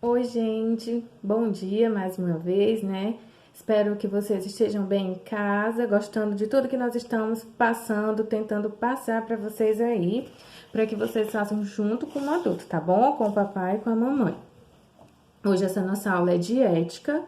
Oi, gente, bom dia mais uma vez, né? Espero que vocês estejam bem em casa, gostando de tudo que nós estamos passando, tentando passar para vocês aí, para que vocês façam junto com o adulto, tá bom? Com o papai e com a mamãe. Hoje essa nossa aula é de ética,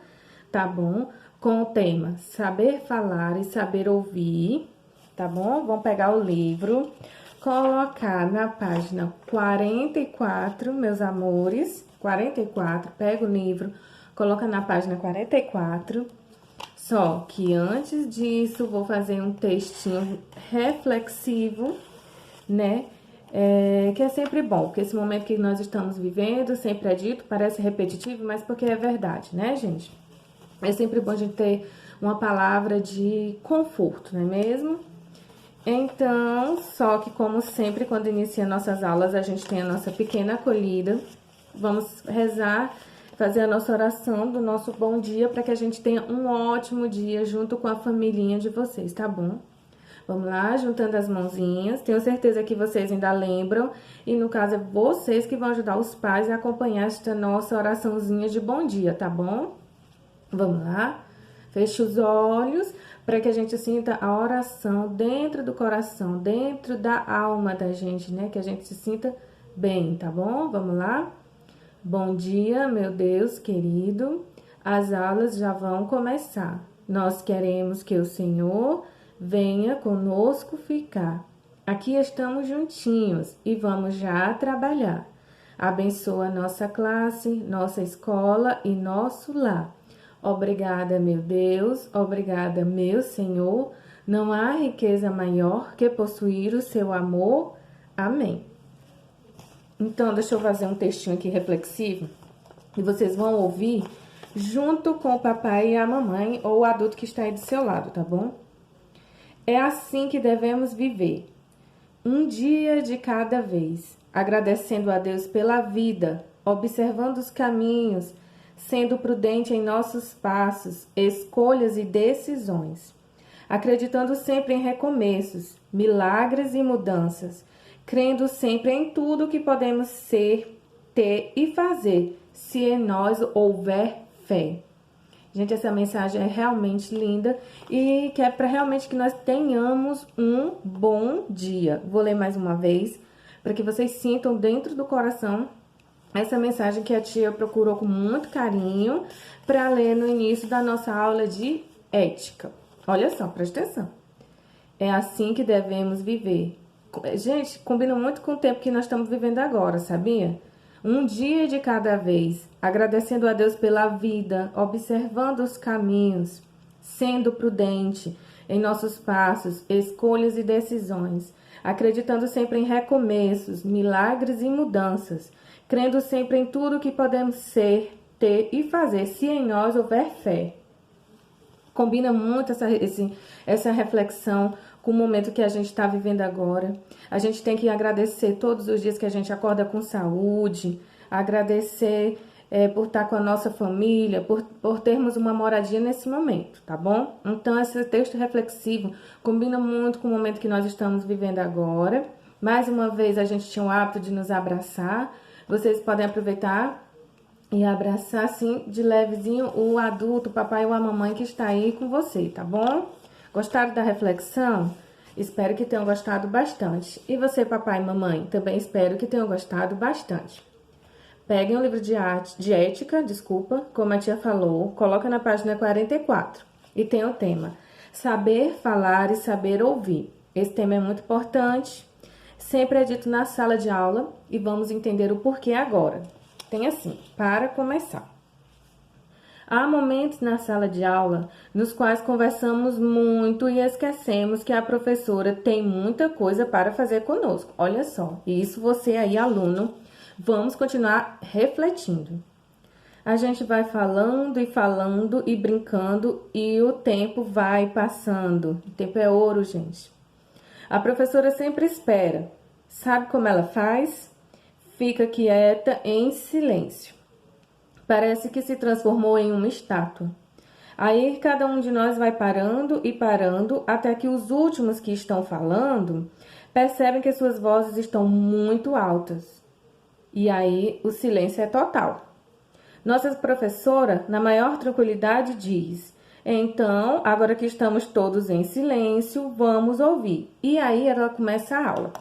tá bom? Com o tema saber falar e saber ouvir, tá bom? Vamos pegar o livro, colocar na página 44, meus amores, 44, pega o livro, coloca na página 44. Só que antes disso, vou fazer um textinho reflexivo, né? Que é sempre bom, porque esse momento que nós estamos vivendo, sempre é dito, parece repetitivo, mas porque é verdade, né, gente? É sempre bom a gente ter uma palavra de conforto, não é mesmo? Então, só que como sempre, quando inicia nossas aulas, a gente tem a nossa pequena acolhida. Vamos rezar, fazer a nossa oração do nosso bom dia para que a gente tenha um ótimo dia junto com a família de vocês, tá bom? Vamos lá, juntando as mãozinhas. Tenho certeza que vocês ainda lembram. E no caso, é vocês que vão ajudar os pais a acompanhar esta nossa oraçãozinha de bom dia, tá bom? Vamos lá? Feche os olhos para que a gente sinta a oração dentro do coração, dentro da alma da gente, né? Que a gente se sinta bem, tá bom? Vamos lá? Bom dia, meu Deus querido. As aulas já vão começar. Nós queremos que o Senhor venha conosco ficar. Aqui estamos juntinhos e vamos já trabalhar. Abençoa nossa classe, nossa escola e nosso lar. Obrigada, meu Deus, obrigada, meu Senhor. Não há riqueza maior que possuir o seu amor. Amém. Então, deixa eu fazer um textinho aqui reflexivo e vocês vão ouvir junto com o papai e a mamãe ou o adulto que está aí do seu lado, tá bom? É assim que devemos viver, um dia de cada vez, agradecendo a Deus pela vida, observando os caminhos, sendo prudente em nossos passos, escolhas e decisões, acreditando sempre em recomeços, milagres e mudanças, crendo sempre em tudo que podemos ser, ter e fazer, se em nós houver fé. Gente, essa mensagem é realmente linda e que é para realmente que nós tenhamos um bom dia. Vou ler mais uma vez para que vocês sintam dentro do coração essa mensagem que a tia procurou com muito carinho para ler no início da nossa aula de ética. Olha só, presta atenção. É assim que devemos viver. Gente, combina muito com o tempo que nós estamos vivendo agora, sabia? Um dia de cada vez, agradecendo a Deus pela vida, observando os caminhos, sendo prudente em nossos passos, escolhas e decisões, acreditando sempre em recomeços, milagres e mudanças, crendo sempre em tudo que podemos ser, ter e fazer, se em nós houver fé. Combina muito essa reflexão com o momento que a gente está vivendo agora. A gente tem que agradecer todos os dias que a gente acorda com saúde, agradecer por estar com a nossa família, por termos uma moradia nesse momento, tá bom? Então, esse texto reflexivo combina muito com o momento que nós estamos vivendo agora. Mais uma vez, a gente tinha o hábito de nos abraçar. Vocês podem aproveitar e abraçar, assim, de levezinho o adulto, o papai ou a mamãe que está aí com você, tá bom? Gostaram da reflexão? Espero que tenham gostado bastante. E você, papai e mamãe, também espero que tenham gostado bastante. Peguem o livro de ética, como a tia falou, coloca na página 44. E tem o tema, saber falar e saber ouvir. Esse tema é muito importante, sempre é dito na sala de aula e vamos entender o porquê agora. Tem assim, para começar. Há momentos na sala de aula nos quais conversamos muito e esquecemos que a professora tem muita coisa para fazer conosco. Olha só, isso você aí, aluno, vamos continuar refletindo. A gente vai falando e brincando e o tempo vai passando. O tempo é ouro, gente. A professora sempre espera. Sabe como ela faz? Fica quieta em silêncio. Parece que se transformou em uma estátua. Aí cada um de nós vai parando e parando até que os últimos que estão falando percebem que suas vozes estão muito altas. E aí o silêncio é total. Nossa professora, na maior tranquilidade, diz: então, agora que estamos todos em silêncio, vamos ouvir. E aí ela começa a aula.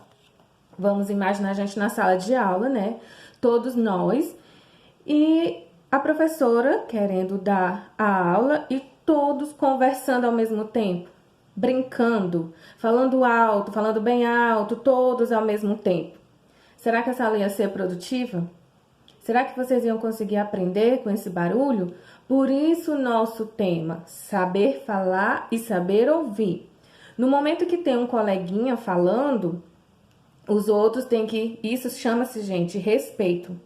Vamos imaginar a gente na sala de aula, né? Todos nós. E a professora querendo dar a aula e todos conversando ao mesmo tempo, brincando, falando alto, falando bem alto, todos ao mesmo tempo. Será que essa aula ia ser produtiva? Será que vocês iam conseguir aprender com esse barulho? Por isso, nosso tema, saber falar e saber ouvir. No momento que tem um coleguinha falando, os outros têm que... Isso chama-se, gente, respeito.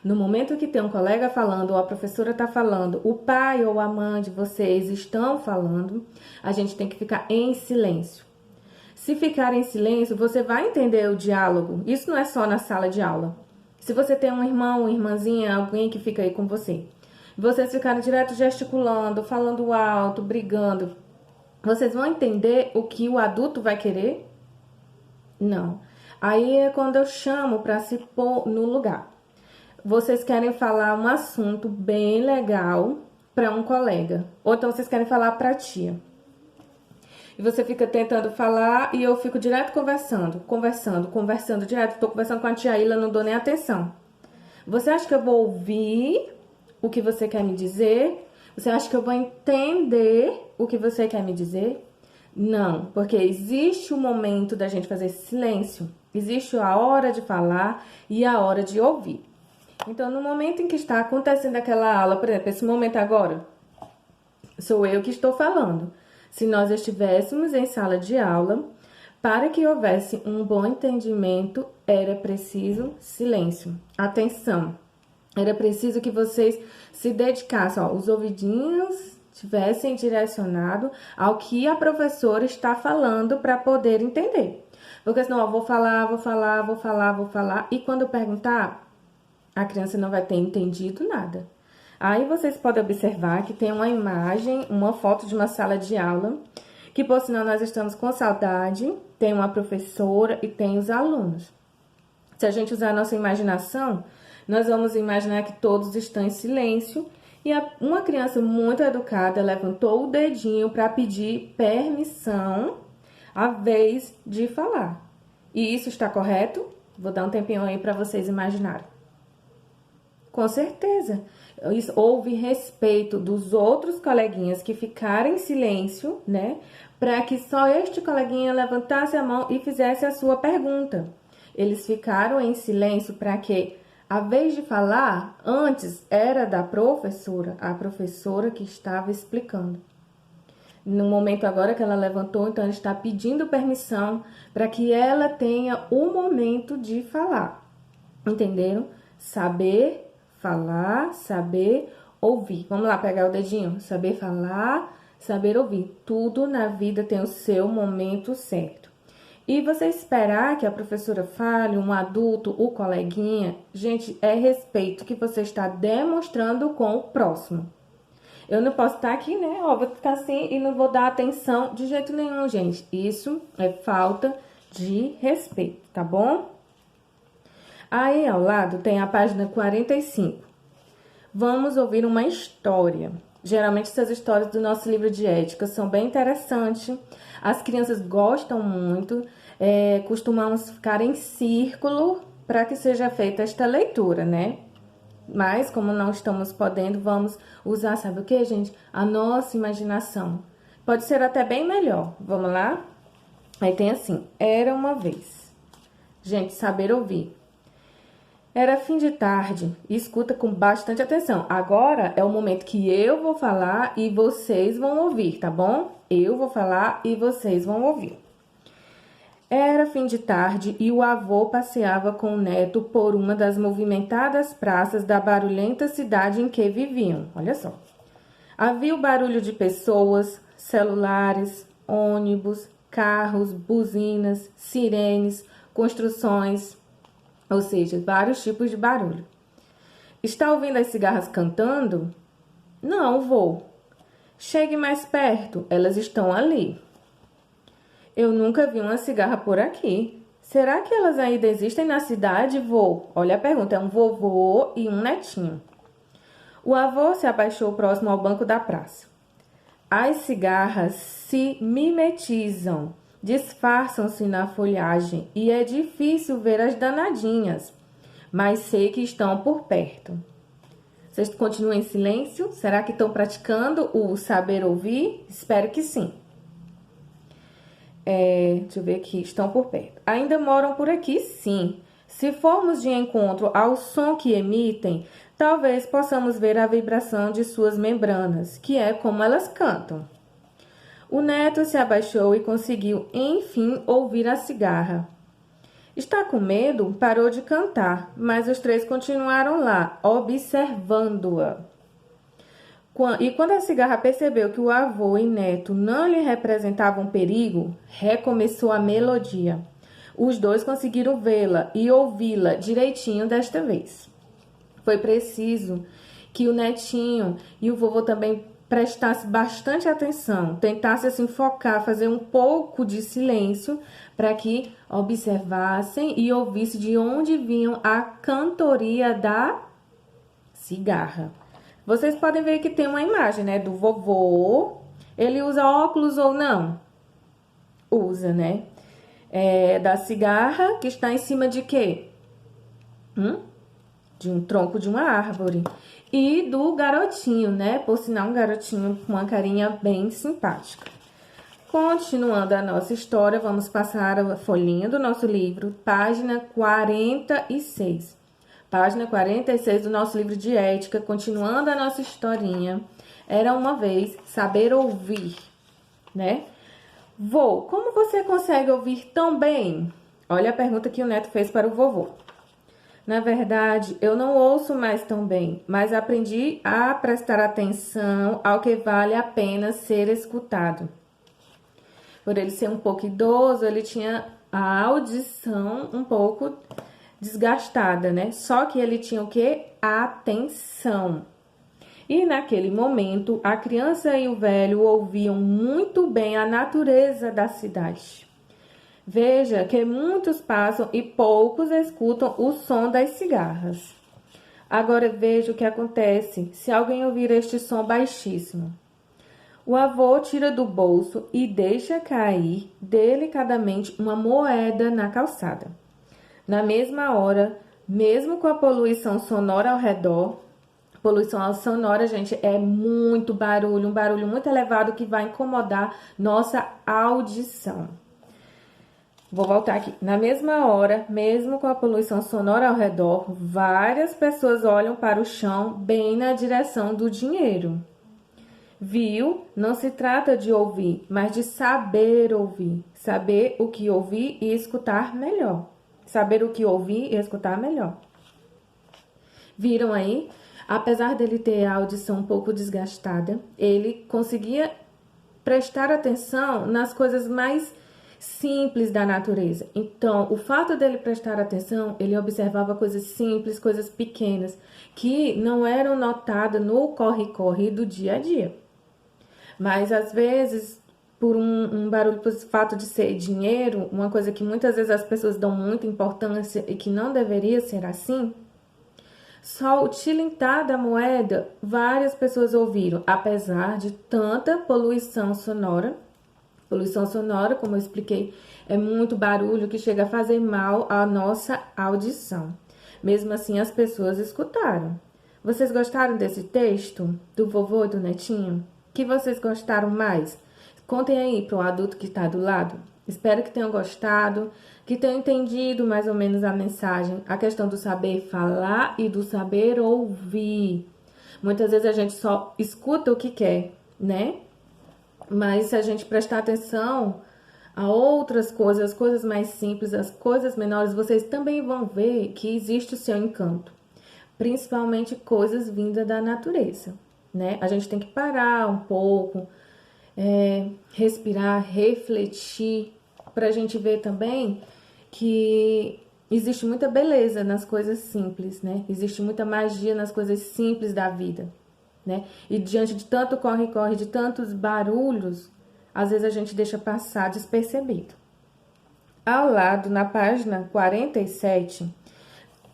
No momento que tem um colega falando, ou a professora está falando, o pai ou a mãe de vocês estão falando, a gente tem que ficar em silêncio. Se ficar em silêncio, você vai entender o diálogo. Isso não é só na sala de aula. Se você tem um irmão, uma irmãzinha, alguém que fica aí com você, vocês ficarem direto gesticulando, falando alto, brigando, vocês vão entender o que o adulto vai querer? Não. Aí é quando eu chamo para se pôr no lugar. Vocês querem falar um assunto bem legal para um colega, ou então vocês querem falar para a tia. E você fica tentando falar e eu fico direto conversando direto. Tô conversando com a tia Ilha, não dou nem atenção. Você acha que eu vou ouvir o que você quer me dizer? Você acha que eu vou entender o que você quer me dizer? Não, porque existe o momento da gente fazer silêncio. Existe a hora de falar e a hora de ouvir. Então, no momento em que está acontecendo aquela aula, por exemplo, esse momento agora, sou eu que estou falando. Se nós estivéssemos em sala de aula, para que houvesse um bom entendimento, era preciso silêncio, atenção. Era preciso que vocês se dedicassem, ó, os ouvidinhos tivessem direcionado ao que a professora está falando para poder entender. Porque senão, ó, vou falar, e quando eu perguntar, a criança não vai ter entendido nada. Aí vocês podem observar que tem uma imagem, uma foto de uma sala de aula, que por sinal nós estamos com saudade, tem uma professora e tem os alunos. Se a gente usar a nossa imaginação, nós vamos imaginar que todos estão em silêncio e uma criança muito educada levantou o dedinho para pedir permissão à vez de falar. E isso está correto? Vou dar um tempinho aí para vocês imaginarem. Com certeza. Houve respeito dos outros coleguinhas que ficaram em silêncio, né? Para que só este coleguinha levantasse a mão e fizesse a sua pergunta. Eles ficaram em silêncio para que, a vez de falar, antes era da professora, a professora que estava explicando. No momento agora que ela levantou, então ela está pedindo permissão para que ela tenha o momento de falar. Entenderam? Saber falar, saber ouvir. Vamos lá pegar o dedinho. Saber falar, saber ouvir. Tudo na vida tem o seu momento certo. E você esperar que a professora fale, um adulto, o coleguinha, gente, é respeito que você está demonstrando com o próximo. Eu não posso estar aqui, né? Ó, vou ficar assim e não vou dar atenção de jeito nenhum, gente. Isso é falta de respeito, tá bom? Aí, ao lado, tem a página 45. Vamos ouvir uma história. Geralmente, essas histórias do nosso livro de ética são bem interessantes. As crianças gostam muito. Costumamos ficar em círculo para que seja feita esta leitura, né? Mas, como não estamos podendo, vamos usar, sabe o que, gente? A nossa imaginação. Pode ser até bem melhor. Vamos lá? Aí tem assim, era uma vez. Gente, saber ouvir. Era fim de tarde, escuta com bastante atenção. Agora é o momento que eu vou falar e vocês vão ouvir, tá bom? Eu vou falar e vocês vão ouvir. Era fim de tarde e o avô passeava com o neto por uma das movimentadas praças da barulhenta cidade em que viviam. Olha só. Havia o barulho de pessoas, celulares, ônibus, carros, buzinas, sirenes, construções... Ou seja, vários tipos de barulho. Está ouvindo as cigarras cantando? Não, vou. Chegue mais perto, elas estão ali. Eu nunca vi uma cigarra por aqui. Será que elas ainda existem na cidade, vô? Olha a pergunta, é um vovô e um netinho. O avô se abaixou próximo ao banco da praça. As cigarras se mimetizam, disfarçam-se na folhagem e é difícil ver as danadinhas, mas sei que estão por perto. Vocês continuam em silêncio? Será que estão praticando o saber ouvir? Espero que sim. Deixa eu ver aqui, estão por perto. Ainda moram por aqui? Sim. Se formos de encontro ao som que emitem, talvez possamos ver a vibração de suas membranas, que é como elas cantam. O neto se abaixou e conseguiu, enfim, ouvir a cigarra. Está com medo? Parou de cantar, mas os três continuaram lá, observando-a. E quando a cigarra percebeu que o avô e neto não lhe representavam perigo, recomeçou a melodia. Os dois conseguiram vê-la e ouvi-la direitinho desta vez. Foi preciso que o netinho e o vovô também prestassem bastante atenção, tentassem assim focar, fazer um pouco de silêncio para que observassem e ouvissem de onde vinham a cantoria da cigarra. Vocês podem ver que tem uma imagem, né, do vovô. Ele usa óculos ou não? Usa, né? Da cigarra, que está em cima de quê? De um tronco de uma árvore. E do garotinho, né? Por sinal, um garotinho com uma carinha bem simpática. Continuando a nossa história, vamos passar a folhinha do nosso livro, página 46. Página 46 do nosso livro de ética, continuando a nossa historinha. Era uma vez saber ouvir, né? Vô, como você consegue ouvir tão bem? Olha a pergunta que o neto fez para o vovô. Na verdade, eu não ouço mais tão bem, mas aprendi a prestar atenção ao que vale a pena ser escutado. Por ele ser um pouco idoso, ele tinha a audição um pouco desgastada, né? Só que ele tinha o quê? Atenção. E naquele momento, a criança e o velho ouviam muito bem a natureza da cidade. Veja que muitos passam e poucos escutam o som das cigarras. Agora veja o que acontece se alguém ouvir este som baixíssimo. O avô tira do bolso e deixa cair delicadamente uma moeda na calçada. Na mesma hora, mesmo com a poluição sonora ao redor, poluição sonora, gente, é muito barulho, um barulho muito elevado que vai incomodar nossa audição. Vou voltar aqui. Na mesma hora, mesmo com a poluição sonora ao redor, várias pessoas olham para o chão bem na direção do dinheiro. Viu? Não se trata de ouvir, mas de saber ouvir. Saber o que ouvir e escutar melhor. Saber o que ouvir e escutar melhor. Viram aí? Apesar dele ter a audição um pouco desgastada, ele conseguia prestar atenção nas coisas mais simples da natureza. Então, o fato dele prestar atenção, ele observava coisas simples, coisas pequenas, que não eram notadas no corre-corre do dia a dia. Mas, às vezes, por um barulho, por fato de ser dinheiro, uma coisa que muitas vezes as pessoas dão muita importância e que não deveria ser assim, só o tilintar da moeda, várias pessoas ouviram, apesar de tanta poluição sonora. Poluição sonora, como eu expliquei, é muito barulho que chega a fazer mal à nossa audição. Mesmo assim, as pessoas escutaram. Vocês gostaram desse texto, do vovô e do netinho? Que vocês gostaram mais? Contem aí para o adulto que está do lado. Espero que tenham gostado, que tenham entendido mais ou menos a mensagem, a questão do saber falar e do saber ouvir. Muitas vezes a gente só escuta o que quer, né? Mas se a gente prestar atenção a outras coisas, as coisas mais simples, as coisas menores, vocês também vão ver que existe o seu encanto. Principalmente coisas vindas da natureza, né? A gente tem que parar um pouco, respirar, refletir, para a gente ver também que existe muita beleza nas coisas simples, né? Existe muita magia nas coisas simples da vida, né? E diante de tanto corre-corre, de tantos barulhos, às vezes a gente deixa passar despercebido. Ao lado, na página 47,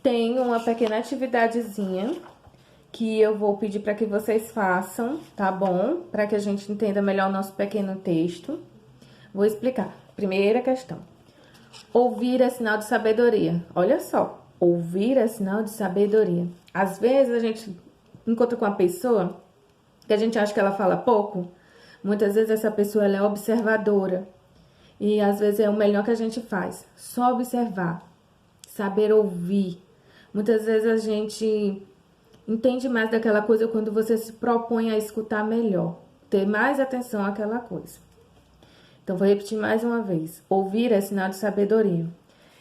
tem uma pequena atividadezinha que eu vou pedir para que vocês façam, tá bom? Para que a gente entenda melhor o nosso pequeno texto. Vou explicar. Primeira questão. Ouvir é sinal de sabedoria. Olha só, ouvir é sinal de sabedoria. Às vezes a gente encontra com uma pessoa que a gente acha que ela fala pouco. Muitas vezes essa pessoa ela é observadora. E às vezes é o melhor que a gente faz. Só observar, saber ouvir. Muitas vezes a gente entende mais daquela coisa quando você se propõe a escutar melhor. Ter mais atenção àquela coisa. Então, vou repetir mais uma vez. Ouvir é sinal de sabedoria.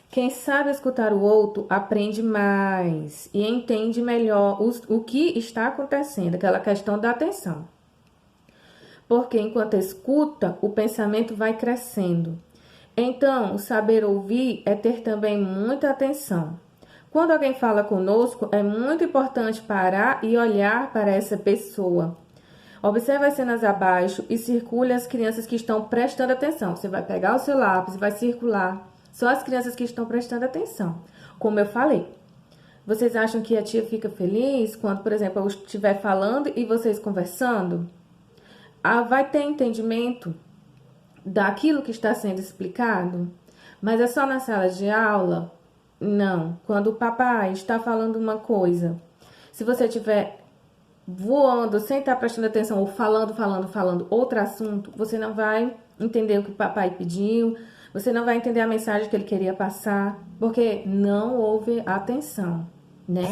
Quem sabe escutar o outro aprende mais e entende melhor o que está acontecendo, aquela questão da atenção. Porque enquanto escuta, o pensamento vai crescendo. Então, saber ouvir é ter também muita atenção. Quando alguém fala conosco, é muito importante parar e olhar para essa pessoa. Observe as cenas abaixo e circule as crianças que estão prestando atenção. Você vai pegar o seu lápis e vai circular só as crianças que estão prestando atenção. Como eu falei, vocês acham que a tia fica feliz quando, por exemplo, eu estiver falando e vocês conversando? Vai ter entendimento daquilo que está sendo explicado? Mas é só na sala de aula? Não. Quando o papai está falando uma coisa, se você estiver voando, sem estar prestando atenção, ou falando outro assunto, você não vai entender o que o papai pediu, você não vai entender a mensagem que ele queria passar, porque não houve atenção, né?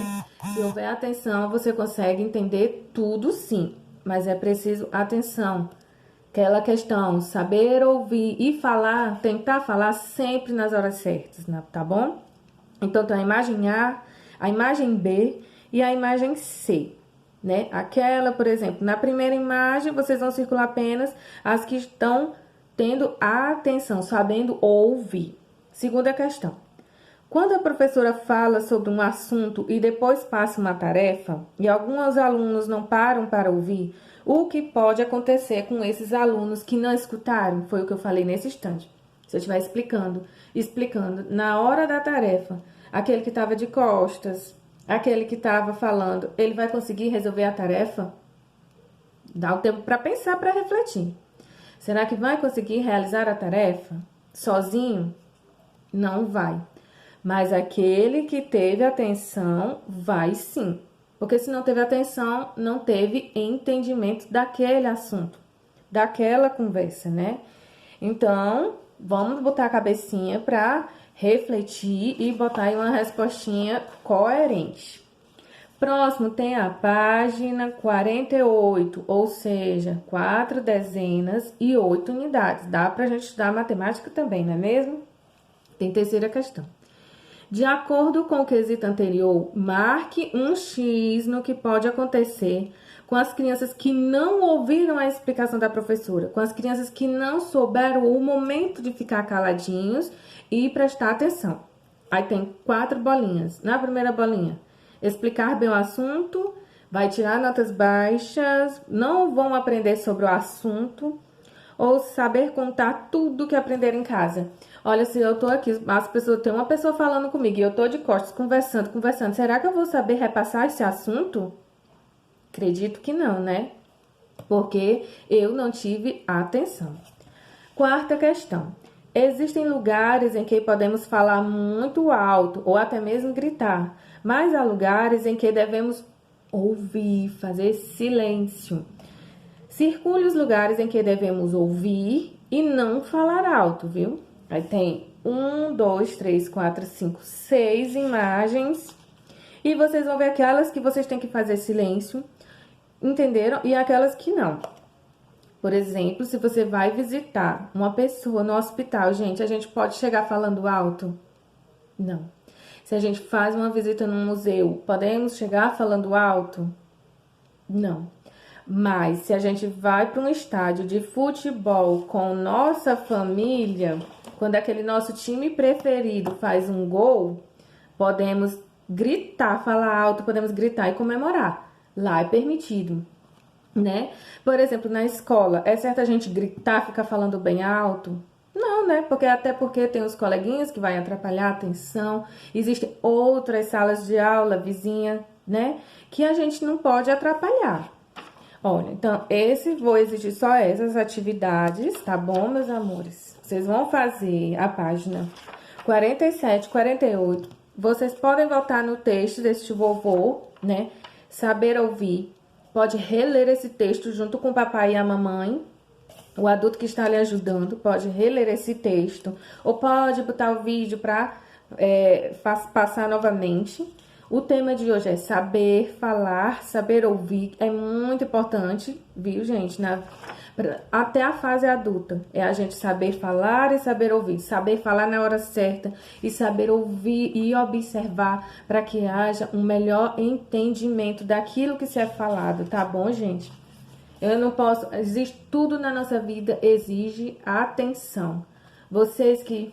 Se houver atenção, você consegue entender tudo sim, mas é preciso atenção. Aquela questão, saber ouvir e falar, tentar falar sempre nas horas certas, tá bom? Então, tem a imagem A, a imagem B e a imagem C. Né? Aquela, por exemplo, na primeira imagem, vocês vão circular apenas as que estão tendo atenção, sabendo ouvir. Segunda questão. Quando a professora fala sobre um assunto e depois passa uma tarefa, e alguns alunos não param para ouvir, o que pode acontecer com esses alunos que não escutaram? Foi o que eu falei nesse instante. Se eu estiver explicando, na hora da tarefa, aquele que estava de costas, aquele que estava falando, ele vai conseguir resolver a tarefa? Dá um tempo para pensar, para refletir. Será que vai conseguir realizar a tarefa sozinho? Não vai. Mas aquele que teve atenção, vai sim. Porque se não teve atenção, não teve entendimento daquele assunto, daquela conversa, né? Então, vamos botar a cabecinha para refletir e botar aí uma respostinha coerente. Próximo tem a página 48, ou seja, 4 dezenas e 8 unidades. Dá pra gente estudar matemática também, não é mesmo? Tem terceira questão. De acordo com o quesito anterior, marque um X no que pode acontecer com as crianças que não ouviram a explicação da professora, com as crianças que não souberam o momento de ficar caladinhos e prestar atenção. Aí tem 4 bolinhas. Na primeira bolinha, explicar bem o assunto, vai tirar notas baixas, não vão aprender sobre o assunto, ou saber contar tudo que aprenderam em casa. Olha, se eu tô aqui, tem uma pessoa falando comigo e eu tô de costas conversando, será que eu vou saber repassar esse assunto? Acredito que não, né? Porque eu não tive atenção. Quarta questão. Existem lugares em que podemos falar muito alto ou até mesmo gritar, mas há lugares em que devemos ouvir, fazer silêncio. Circule os lugares em que devemos ouvir e não falar alto, viu? Aí tem 1, 2, 3, 4, 5, 6 imagens. E vocês vão ver aquelas que vocês têm que fazer silêncio, entenderam? E aquelas que não. Por exemplo, se você vai visitar uma pessoa no hospital, gente, a gente pode chegar falando alto? Não. Se a gente faz uma visita num museu, podemos chegar falando alto? Não. Mas se a gente vai para um estádio de futebol com nossa família, quando aquele nosso time preferido faz um gol, podemos gritar, falar alto, podemos gritar e comemorar. Lá é permitido, né? Por exemplo, na escola, é certo a gente gritar, ficar falando bem alto? Não, né? Até porque tem os coleguinhas que vai atrapalhar a atenção. Existem outras salas de aula vizinha, né? Que a gente não pode atrapalhar. Olha, então, vou exigir só essas atividades, tá bom, meus amores? Vocês vão fazer a página 47, 48. Vocês podem voltar no texto deste vovô, né? Saber ouvir. Pode reler esse texto junto com o papai e a mamãe. O adulto que está lhe ajudando pode reler esse texto. Ou pode botar o vídeo para passar novamente. O tema de hoje é saber falar, saber ouvir. É muito importante, viu, gente? Até a fase adulta. É a gente saber falar e saber ouvir. Saber falar na hora certa e saber ouvir e observar para que haja um melhor entendimento daquilo que se é falado, tá bom, gente? Eu não posso... tudo na nossa vida exige atenção. Vocês que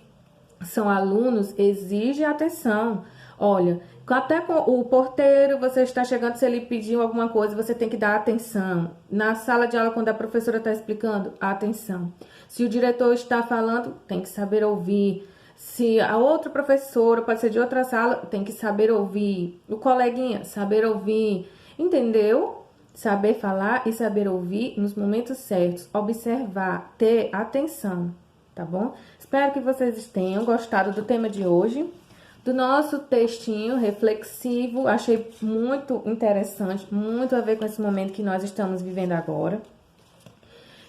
são alunos, exige atenção. Olha, até com o porteiro, você está chegando, se ele pediu alguma coisa, você tem que dar atenção. Na sala de aula, quando a professora está explicando, atenção. Se o diretor está falando, tem que saber ouvir. Se a outra professora, pode ser de outra sala, tem que saber ouvir. O coleguinha, saber ouvir. Entendeu? Saber falar e saber ouvir nos momentos certos. Observar, ter atenção, tá bom? Espero que vocês tenham gostado do tema de hoje. Do nosso textinho reflexivo, achei muito interessante, muito a ver com esse momento que nós estamos vivendo agora.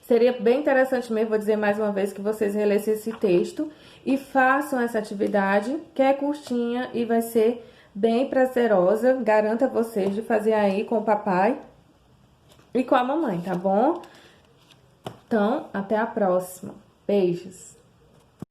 Seria bem interessante mesmo, vou dizer mais uma vez, que vocês relessem esse texto e façam essa atividade, que é curtinha e vai ser bem prazerosa. Garanto a vocês de fazer aí com o papai e com a mamãe, tá bom? Então, até a próxima. Beijos!